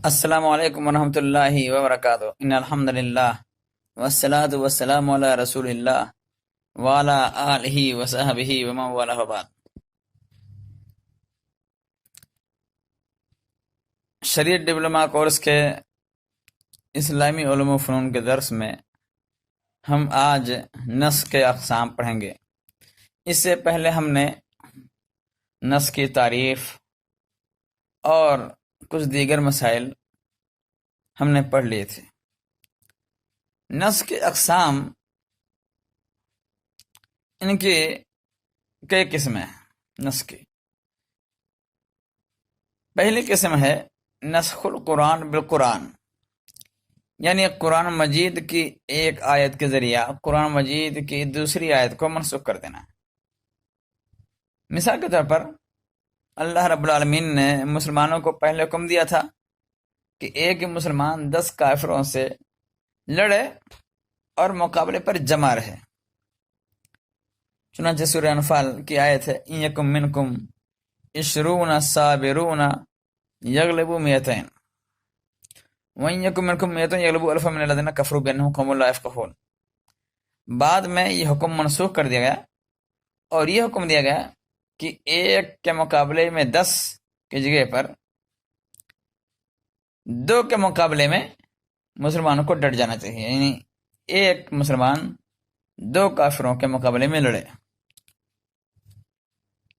السلام علیکم ورحمۃ اللہ وبرکاتہ ان الحمد للہ والصلاة والسلام علی رسول اللہ وعلی آلہ وصحبہ ومن والہ وبعد۔ شریعت ڈپلومہ کورس کے اسلامی علوم و فنون کے درس میں ہم آج نص کے اقسام پڑھیں گے۔ اس سے پہلے ہم نے نص کی تعریف اور کچھ دیگر مسائل ہم نے پڑھ لیے تھے۔ نص کے اقسام ان کی کئی قسمیں ہیں۔ نص کی پہلی قسم ہے نسخ القرآن بالقرآن، یعنی قرآن مجید کی ایک آیت کے ذریعہ قرآن مجید کی دوسری آیت کو منسوخ کر دینا۔ مثال کے طور پر اللہ رب العالمین نے مسلمانوں کو پہلے حکم دیا تھا کہ ایک مسلمان 10 کافروں سے لڑے اور مقابلے پر جمع رہے۔ چنانچہ سورہ انفال کی آیت ہے ان یکم منکم 20 صابرون یغلبوا 200 وان یکم منکم 100 یغلبوا الفا من الذین کفروا بانہم قوم لا یفقہون۔ بعد میں یہ حکم منسوخ کر دیا گیا اور یہ حکم دیا گیا کہ ایک کے مقابلے میں 10 کی جگہ پر 2 کے مقابلے میں مسلمانوں کو ڈٹ جانا چاہیے، یعنی ایک مسلمان 2 کافروں کے مقابلے میں لڑے۔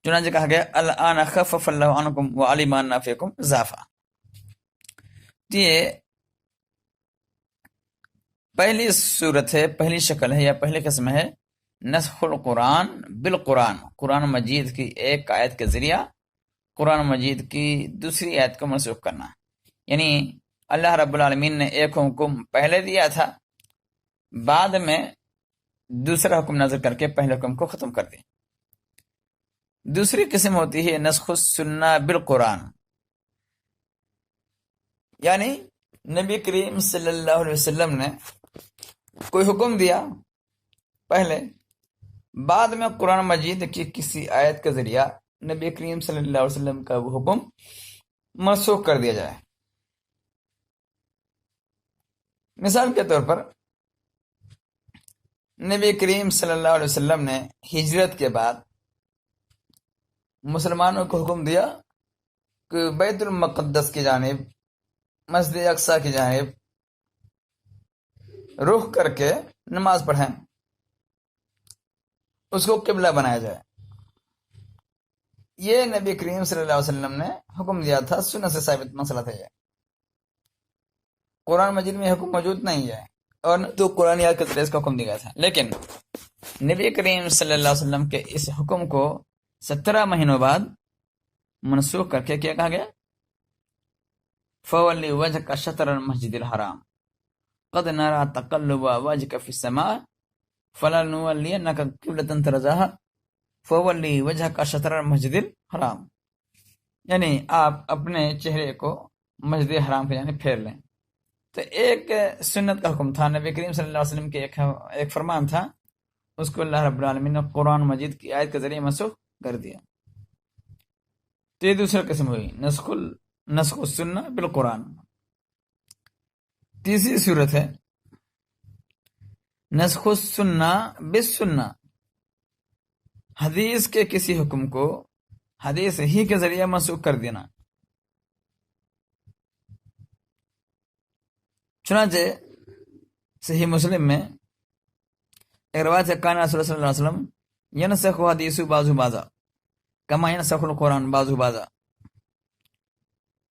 چنانچہ کہا گیا الآن خفف اللہ عنکم وعلم ان فیکم ضعفا۔ یہ پہلی صورت ہے، پہلی شکل ہے یا پہلی قسم ہے نسخ القرآن بالقرآن، قرآن مجید کی ایک آیت کے ذریعہ قرآن مجید کی دوسری آیت کو منسوخ کرنا۔ یعنی اللہ رب العالمین نے ایک حکم پہلے دیا تھا، بعد میں دوسرا حکم نازل کر کے پہلے حکم کو ختم کر دیا۔ دوسری قسم ہوتی ہے نسخ السنہ بالقرآن، یعنی نبی کریم صلی اللہ علیہ وسلم نے کوئی حکم دیا پہلے، بعد میں قرآن مجید کی کسی آیت کے ذریعہ نبی کریم صلی اللہ علیہ وسلم کا وہ حکم منسوخ کر دیا جائے۔ مثال کے طور پر نبی کریم صلی اللہ علیہ وسلم نے ہجرت کے بعد مسلمانوں کو حکم دیا کہ بیت المقدس کی جانب، مسجد اقصیٰ کی جانب رخ کر کے نماز پڑھیں، اس کو قبلہ بنایا جائے۔ یہ نبی کریم صلی اللہ علیہ وسلم نے حکم دیا تھا، سنت سے ثابت مسئلہ تھا۔ یہ قرآن مجید میں حکم موجود نہیں ہے اور نہ تو قرآن آیت کے ذریعے اس کا حکم دیا گیا تھا، لیکن نبی کریم صلی اللہ علیہ وسلم کے اس حکم کو 17 مہینوں بعد منسوخ کر کے کیا کہا گیا فَوَلِّ وَجْهَكَ شَطْرَ الْمَسْجِدِ الْحَرَامِ قَدْ نَرَىٰ تَقَلُّبَ وَجْهِكَ فِي السَّمَاءِ فَلَنُوَلِّيَنَّكَ قِبْلَةً تَرْضَاهَا فَوَلِّ وَجْهَكَ شَطْرَ الْمَسْجِدِ الْحَرَامِ، یعنی آپ اپنے چہرے کو مسجد حرام کی جانب پھیر لیں۔ تو ایک سنت کا حکم تھا، نبی کریم صلی اللہ علیہ وسلم کے ایک فرمان تھا، اس کو اللہ رب العالمین نے قرآن مجید کی آیت کے ذریعے منسوخ کر دیا۔ تو یہ دوسری قسم ہوئی نسخ السنہ بالقرآن۔ تیسری صورت ہے نسخ السنہ بالسنہ، حدیث کے کسی حکم کو حدیث ہی کے ذریعے منسوخ کر دینا۔ چنانچہ صحیح مسلم میں ایک روایت ہے کان رسول صلی اللہ علیہ وسلم ینسخ حدیث بعض بعضا کما ینسخ القرآن بعض بعضا،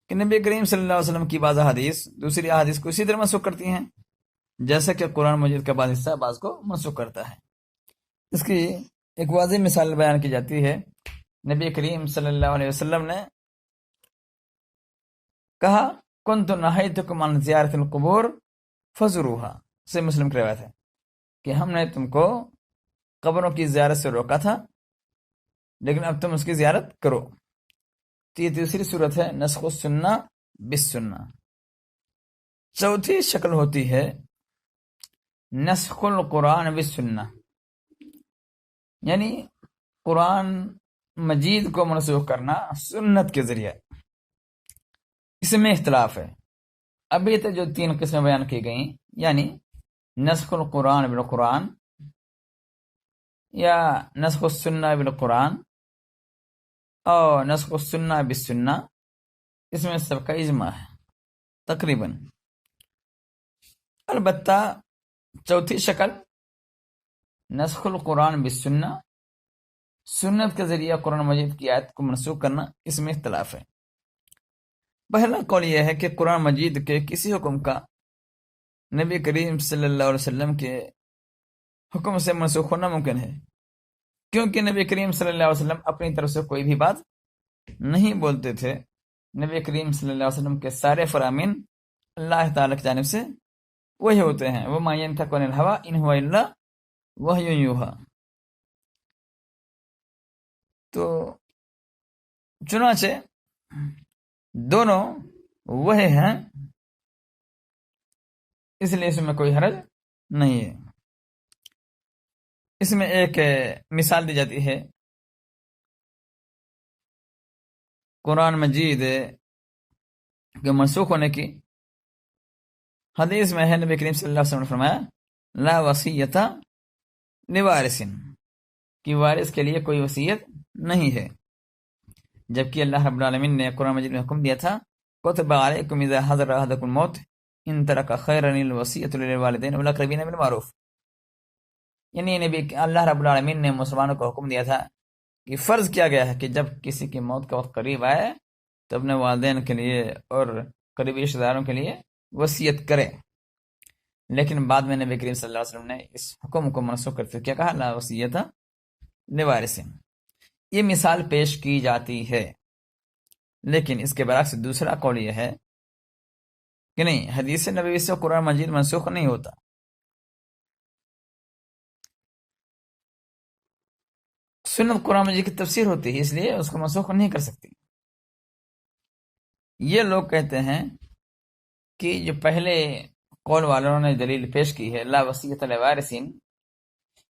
کہ نبی کریم صلی اللہ علیہ وسلم کی بعض حدیث دوسری احادیث کو اسی طرح منسوخ کرتی ہیں جیسا کہ قرآن مجید کا بعض حصہ بعض کو منسوخ کرتا ہے۔ اس کی ایک واضح مثال بیان کی جاتی ہے، نبی کریم صلی اللہ علیہ وسلم نے کہا کنت نہیتکم عن زیارت القبور فزوروها، سے مسلم کی روایت ہے کہ ہم نے تم کو قبروں کی زیارت سے روکا تھا لیکن اب تم اس کی زیارت کرو۔ تو یہ تیسری صورت ہے نسخ السنہ بالسنہ۔ چوتھی شکل ہوتی ہے نسخ القرآن بالسنہ، یعنی قرآن مجید کو منسوخ کرنا سنت کے ذریعے۔ اس میں اختلاف ہے، ابھی تک جو 3 قسمیں بیان کی گئیں، یعنی نسخ القرآن بالقرآن یا نسخ السنہ بالقرآن اور نسخ السنہ بالسنہ، اس میں سب کا اجماع ہے تقریباً۔ البتہ چوتھی شکل نسخ القرآن بالسنہ، سنت کے ذریعہ قرآن مجید کی آیت کو منسوخ کرنا، اس میں اختلاف ہے۔ پہلا قول یہ ہے کہ قرآن مجید کے کسی حکم کا نبی کریم صلی اللہ علیہ وسلم کے حکم سے منسوخ ہونا ممکن ہے، کیونکہ نبی کریم صلی اللہ علیہ وسلم اپنی طرف سے کوئی بھی بات نہیں بولتے تھے۔ نبی کریم صلی اللہ علیہ وسلم کے سارے فرامین اللہ تعالیٰ کی جانب سے وہی ہوتے ہیں، وَمَا يَنْطِقُ عَنِ الْهَوَىٰ إِنْ هُوَ إِلَّا وَحْيٌ يُوحَىٰ۔ تو چنانچہ دونوں وہی ہیں، اس لیے اس میں کوئی حرج نہیں ہے۔ اس میں ایک مثال دی جاتی ہے قرآن مجید کے منسوخ ہونے کی۔ حدیث میں ہے نبی کریم صلی اللہ علیہ وسلم نے فرمایا لا وصیت لوارث، کہ وارث کے لیے کوئی وصیت نہیں ہے، جبکہ اللہ رب العالمین نے قرآن مجید میں حکم دیا تھا کتب علیکم اذا حضر احدکم الموت ان ترک خیرا الوصیۃ للوالدین والاقربین بالمعروف، یعنی نبی اللہ رب العالمین نے مسلمانوں کو حکم دیا تھا کہ فرض کیا گیا ہے کہ جب کسی کی موت کا وقت قریب آئے تو اپنے والدین کے لیے اور قریبی رشتہ داروں کے لیے وصیت کرے۔ لیکن بعد میں نبی کریم صلی اللہ علیہ وسلم نے اس حکم کو منسوخ کرتے کیا کہا لا وصیت لوارث۔ یہ مثال پیش کی جاتی ہے، لیکن اس کے برعکس دوسرا قول یہ ہے کہ نہیں، حدیث نبوی سے قرآن مجید منسوخ نہیں ہوتا۔ سنت قرآن مجید کی تفسیر ہوتی ہے، اس لیے اس کو منسوخ نہیں کر سکتی۔ یہ لوگ کہتے ہیں کہ جو پہلے قول والوں نے دلیل پیش کی ہے لا وصیت لوارثین،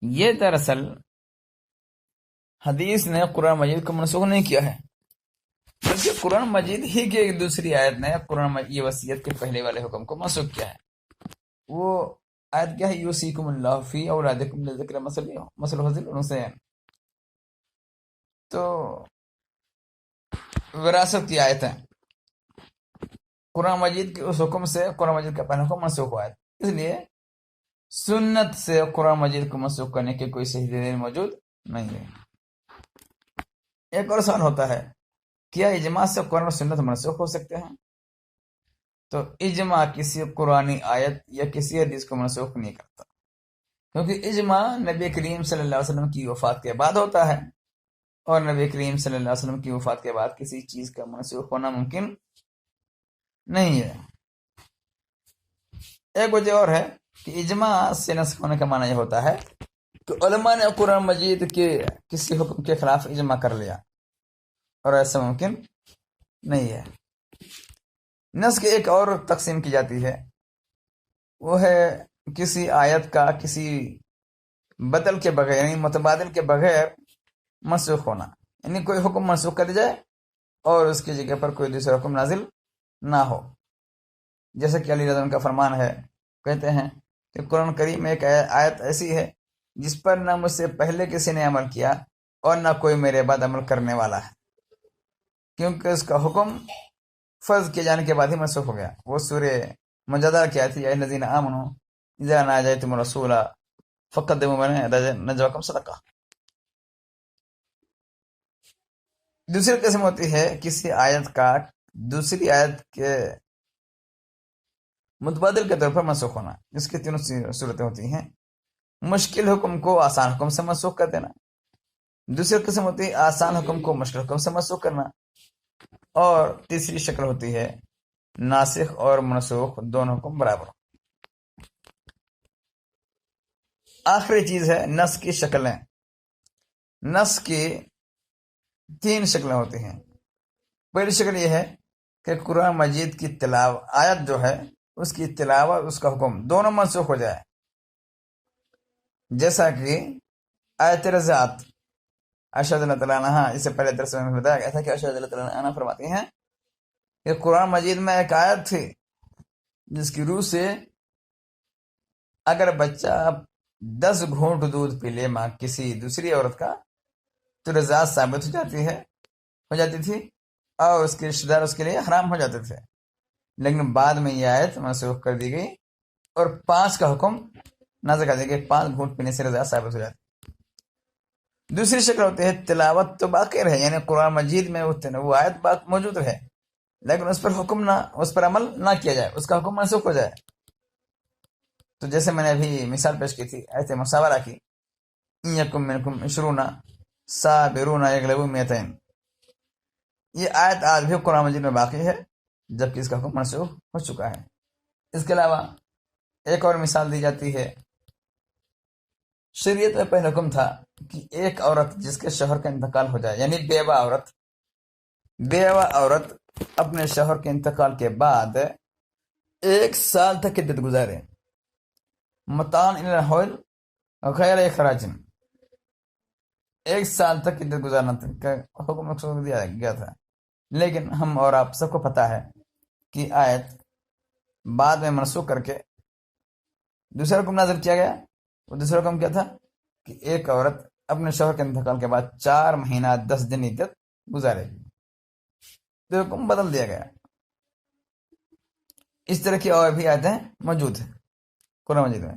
یہ دراصل حدیث نے قرآن مجید کو منسوخ نہیں کیا ہے، بلکہ قرآن مجید ہی کی ایک دوسری آیت نے یہ وصیت کے پہلے والے حکم کو منسوخ کیا ہے۔ وہ آیت کیا ہے یوصیکم اللہ فی اولادکم للذکر مثل حظ الانثیین، تو وراثت کی آیت ہے۔ قرآن مجید کے اس حکم سے قرآن مجید کا پہلا حکم منسوخ ہوا ہے، اس لیے سنت سے قرآن مجید کو منسوخ کرنے کی کوئی صحیح دلیل موجود نہیں ہے۔ ایک اور سوال ہوتا ہے کیا اجماع سے قرآن و سنت منسوخ ہو سکتے ہیں؟ تو اجماع کسی قرآنی آیت یا کسی حدیث کو منسوخ نہیں کرتا، کیونکہ اجماع نبی کریم صلی اللہ علیہ وسلم کی وفات کے بعد ہوتا ہے، اور نبی کریم صلی اللہ علیہ وسلم کی وفات کے بعد کسی چیز کا منسوخ ہونا ممکن نہیں ہے۔ ایک وجہ اور ہے کہ اجماع سے نسخ ہونے کا معنی یہ ہوتا ہے کہ علماء نے قرآن مجید کے کسی حکم کے خلاف اجماع کر لیا، اور ایسا ممکن نہیں ہے۔ نسخ ایک اور تقسیم کی جاتی ہے، وہ ہے کسی آیت کا کسی بدل کے بغیر یعنی متبادل کے بغیر منسوخ ہونا، یعنی کوئی حکم منسوخ کر دیا جائے اور اس کی جگہ پر کوئی دوسرا حکم نازل نہ ہو، جیسے کہ علی رضی اللہ عنہ کا فرمان ہے، کہتے ہیں کہ قرآن کریم میں ایک آیت ایسی ہے جس پر نہ مجھ سے پہلے کسی نے عمل کیا اور نہ کوئی میرے بعد عمل کرنے والا ہے، کیونکہ اس کا حکم فرض کیے جانے کے بعد ہی منسوخ ہو گیا۔ وہ سورہ مجادلہ کی آیت ہے یا الذین آمنوا اذا ناجیتم الرسول فقدموا بین نجواکم صدقہ۔ دوسری قسم ہوتی ہے کسی آیت کا دوسری آیت کے متبادل کے طور پر منسوخ ہونا، جس کی تینوں صورتیں ہوتی ہیں۔ مشکل حکم کو آسان حکم سے منسوخ کر دینا، دوسری قسم ہوتی ہے آسان حکم کو مشکل حکم سے منسوخ کرنا، اور تیسری شکل ہوتی ہے ناسخ اور منسوخ دونوں حکم برابر۔ آخری چیز ہے نسخ کی شکلیں۔ نسخ کی 3 شکلیں ہوتی ہیں۔ پہلی شکل یہ ہے کہ قرآن مجید کی تلاوت آیت جو ہے اس کی تلاوت اس کا حکم دونوں منسوخ ہو جائے، جیسا کہ آیت رضاعت عائشہ رضی اللہ تعالیٰ عنہا، اس سے پہلے درس میں بتایا گیا تھا کہ عائشہ رضی اللہ تعالیٰ عنہا فرماتی ہیں کہ قرآن مجید میں ایک آیت تھی جس کی روح سے اگر بچہ 10 گھونٹ دودھ پی لے ماں کسی دوسری عورت کا تو رضاعت ثابت ہو جاتی تھی اور اس کے رشتہ دار اس کے لیے حرام ہو جاتے تھے. لیکن بعد میں یہ آیت منسوخ کر دی گئی اور 5 کا حکم نازل کر دیا کہ 5 گھونٹ پینے سے رضاعت ثابت ہو جاتی. دوسری شکل ہوتی ہے تلاوت تو باقی رہے، یعنی قرآن مجید میں وہ آیت موجود رہے لیکن اس پر عمل نہ کیا جائے، اس کا حکم منسوخ ہو جائے. تو جیسے میں نے ابھی مثال پیش کی تھی آیت مساورہ کی، ان یکم منکم 20 صابرون یغلبوا 200. یہ آیت آج بھی قرآن مجید میں باقی ہے جبکہ اس کا حکم منسوخ ہو چکا ہے. اس کے علاوہ ایک اور مثال دی جاتی ہے، شریعت میں پہلے حکم تھا کہ ایک عورت جس کے شوہر کا انتقال ہو جائے، یعنی بیوہ عورت اپنے شوہر کے انتقال کے بعد 1 سال تک عدت گزارے، متاعًا الی الحول غیر اخراج. 1 سال تک عدت گزارنا کا حکم دیا گیا تھا. لیکن ہم اور آپ سب کو پتا ہے کہ آیت بعد میں منسوخ کر کے دوسرا حکم نازل کیا گیا. وہ دوسرا حکم کیا تھا کہ ایک عورت اپنے شوہر کے انتقال کے بعد 4 مہینہ 10 دن عدت گزارے گی. تو حکم بدل دیا گیا. اس طرح کی اور بھی آیتیں موجود ہیں قرآن مجید میں.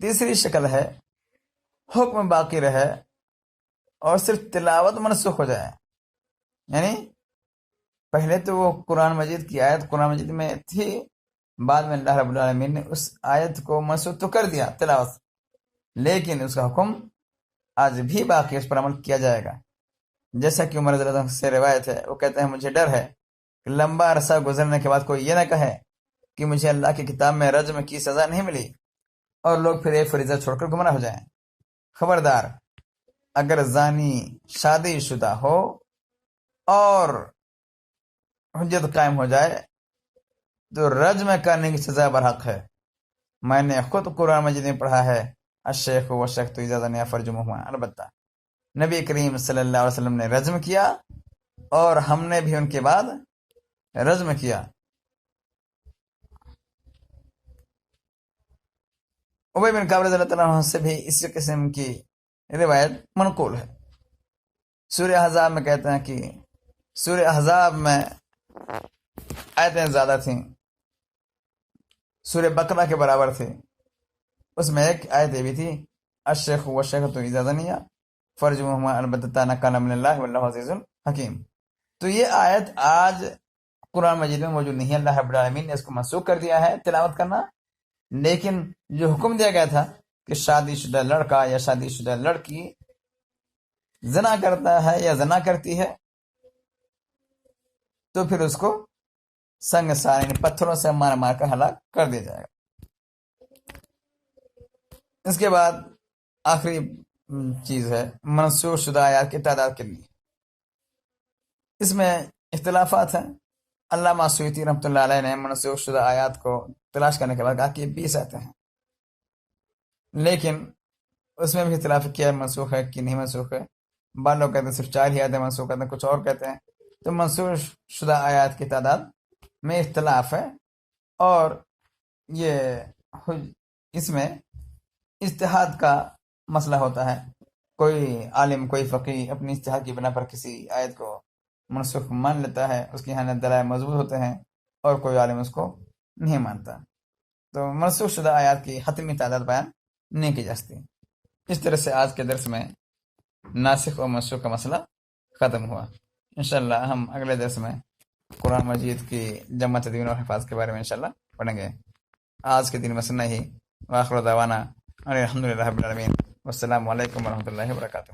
تیسری شکل ہے حکم باقی رہے اور صرف تلاوت منسوخ ہو جائے، یعنی پہلے تو وہ قرآن مجید کی آیت قرآن مجید میں تھی، بعد میں اللہ رب العالمین نے اس آیت کو منسوخ تو کر دیا تلاوت، لیکن اس کا حکم آج بھی باقی، اس پر عمل کیا جائے گا. جیسا کہ عمر رضی اللہ عنہ سے روایت ہے، وہ کہتے ہیں مجھے ڈر ہے کہ لمبا عرصہ گزرنے کے بعد کوئی یہ نہ کہے کہ مجھے اللہ کی کتاب میں رجم کی سزا نہیں ملی اور لوگ پھر ایک فریضہ چھوڑ کر گمراہ ہو جائیں. خبردار، اگر زانی شادی شدہ ہو اور حجت قائم ہو جائے تو رجم کرنے کی سزا برحق ہے. میں نے خود قرآن مجید میں پڑھا ہے الشیخ و شیخ اجازہ فرجمہما. البتہ نبی کریم صلی اللہ علیہ وسلم نے رجم کیا اور ہم نے بھی ان کے بعد رجم کیا. ابی بن کعب رضی اللہ عنہ سے بھی اسی قسم کی روایت منقول ہے. سورہ احزاب میں کہتے ہیں کہ سورہ احزاب میں آیتیں زیادہ تھیں، سورہ بقرہ کے برابر تھی. اس میں ایک آیت یہ بھی تھی الشیخ والشیخۃ اذا زنیا فرجمہما البتہ نکالا من اللہ واللہ عزیز حکیم. تو یہ آیت آج قرآن مجید میں موجود نہیں ہے. اللہ رب العالمین نے اس کو منسوخ کر دیا ہے تلاوت کرنا، لیکن جو حکم دیا گیا تھا کہ شادی شدہ لڑکا یا شادی شدہ لڑکی زنا کرتا ہے یا زنا کرتی ہے تو پھر اس کو سنگ سار پتھروں سے مار مار کر ہلاک کر دیا جائے گا. اس کے بعد آخری چیز ہے منسوخ شدہ آیات کی تعداد کتنی. اس میں اختلافات ہیں. علامہ سیوطی رحمۃ اللہ علیہ نے منسوخ شدہ آیات کو تلاش کرنے کے بعد کہا کہ یہ 20 آتے ہیں، لیکن اس میں بھی اختلاف کیا منسوخ ہے کہ نہیں منسوخ ہے. بعض لوگ کہتے ہیں صرف 4 ہی آیتیں منسوخ کرتے ہیں، کچھ اور کہتے ہیں. تو منسوخ شدہ آیات کی تعداد میں اختلاف ہے اور یہ اس میں اجتہاد کا مسئلہ ہوتا ہے. کوئی عالم کوئی فقیہ اپنی اجتہاد کی بنا پر کسی آیت کو منسوخ مان لیتا ہے، اس کی یہاں دلائل مضبوط ہوتے ہیں، اور کوئی عالم اس کو نہیں مانتا. تو منسوخ شدہ آیات کی حتمی تعداد بیان نہیں کی جا سکتی. اس طرح سے آج کے درس میں ناسخ اور منسوخ کا مسئلہ ختم ہوا. انشاءاللہ ہم اگلے درس میں قرآن مجید کی جمع تدوین اور حفاظ کے بارے میں انشاءاللہ پڑھیں گے. آج کے دن میں اتنا ہی. وآخر دعوانا الحمدللہ رب العالمین. والسلام علیکم ورحمۃ اللہ وبرکاتہ.